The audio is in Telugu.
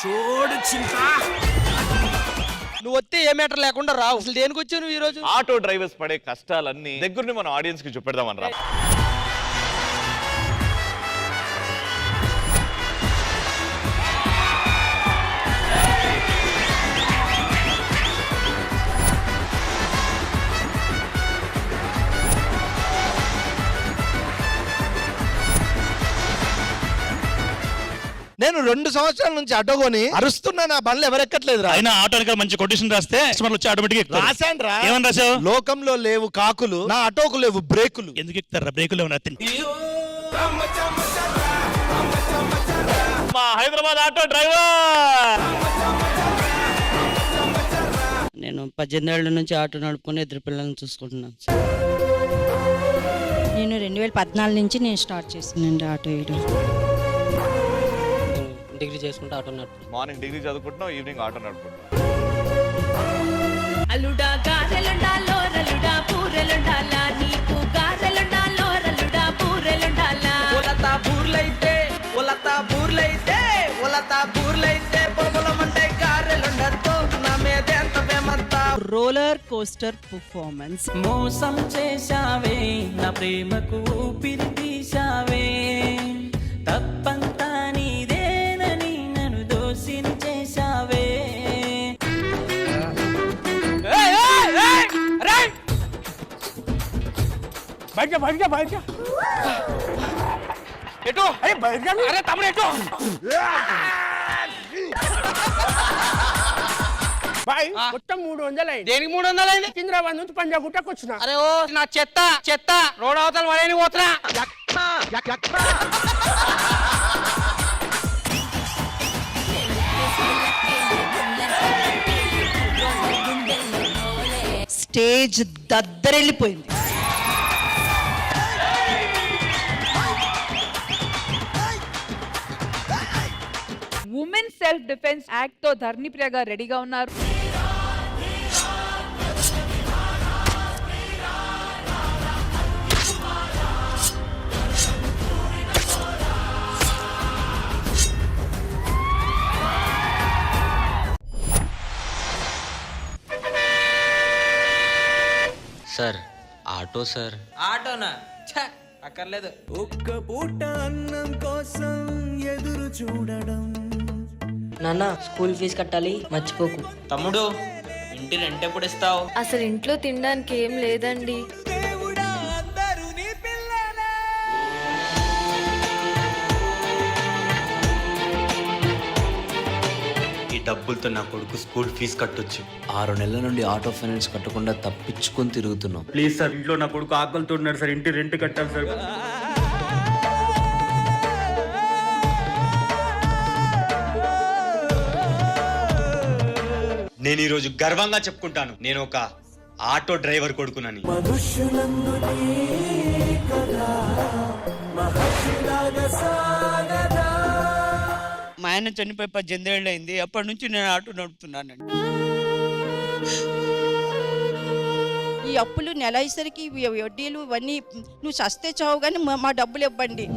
చూడు చింతా, నువ్వు వస్తే ఏ మ్యాటర్ లేకుండా రావు. అసలు దేనికి వచ్చావు నువ్వు ఈ రోజు? ఆటో డ్రైవర్స్ పడే కష్టాలన్నీ దగ్గరుండి మన ఆడియన్స్ కి చూపెడదామని రా. నేను 2 సంవత్సరాల నుంచి ఆటో కొని అరుస్తున్నా, నా బండ్లు ఎవరెక్కట్లేదురా. అయినా ఆటోనికి మంచి కొటేషన్ రాస్తే కస్టమర్లు వచ్చి ఆటోమేటిక్ ఎక్కుతారు. రాశాను రా. ఏమని రాశావు? లోకంలో లేవు కాకులు, నా ఆటోకు లేవు బ్రేకులు. ఎందుకు ఎక్కుతారా? బ్రేకులు ఏమన్నా మా హైదరాబాద్ ఆటో డ్రైవర్. నేను 18 ఏళ్ల నుంచి ఆటో నడుపుకొని 2 పిల్లల్ని చూసుకుంటున్నాను. నేను 2014 నుంచి నేను స్టార్ట్ చేసానండి ఆటో వేయడం. డిగ్రీ చేసుకుంటే ఆటో నడుపు. మార్నింగ్ డిగ్రీ చదువుకుంటున్నావు, ఈవినింగ్ ఆటో నడుపుకుంటున్నావు. అలుడా గారెలుండా లోరలుడా పూరెలుండాలా, నీకు గారెలుండా లోరలుడా పూరెలుండాలా. ఒలతా బూర్లైతే పొలమంటే గారెలుండతో నా మీద ఎంత ప్రేమంతా. Roller coaster performance. మోసం చేశావే, నా ప్రేమకు ఊపిరి తీశావే, తప్పంతా నీదేనని నన్ను దోషిని చేశావే. ఎటు? అరే తమ్ముడు ఎటు? మొత్తం 300 అయింది. దేనికి 300 అయింది? సికింద్రాబాద్ నుంచి పంజాగుట్టకు వచ్చిన. అరే ఓ నా చెత్త రోడ్ అవతల పడేని పోతున్నా. స్టేజ్ దద్దరెళ్ళిపోయింది. ఉమెన్ సెల్ఫ్ డిఫెన్స్ యాక్ట్ తో ధర్నిప్రియ గారు రెడీగా ఉన్నారు. Sir auto sir. ఆటోనా? అక్కర్లేదు. ఒక్క పూట అన్నం కోసం ఎదురు చూడడం. నాన్న స్కూల్ ఫీజు కట్టాలి మర్చిపోకు. తమ్ముడు ఇంటి రెంట్ ఎప్పుడు ఇస్తావు? అసలు ఇంట్లో తినడానికి ఏం లేదండి. దేవుడా అందరూ నీ పిల్లలే. ఈ డబ్బులతో నా కొడుకు స్కూల్ ఫీజు కట్టొచ్చు. 6 నెలల నుండి ఆటో ఫైనాన్స్ కట్టకుండా తప్పించుకొని తిరుగుతున్నాం. ప్లీజ్ సార్, ఇంట్లో నా కొడుకు ఆకలితో ఉన్నాడు సార్, ఇంటి రెంట్ కట్టాలి సార్. నేను ఈ రోజు గర్వంగా చెప్పుకుంటాను, నేను ఒక ఆటో డ్రైవర్ కొడుకునని. మా ఆయన చనిపోయి 18 ఏళ్ళు అయింది. అప్పటి నుంచి నేను ఆటో నడుపుతున్నానండి. ఈ అప్పులు నెలసరికి వడ్డీలు ఇవన్నీ నువ్వు సస్తే చావు కానీ మా డబ్బులు ఇవ్వండి.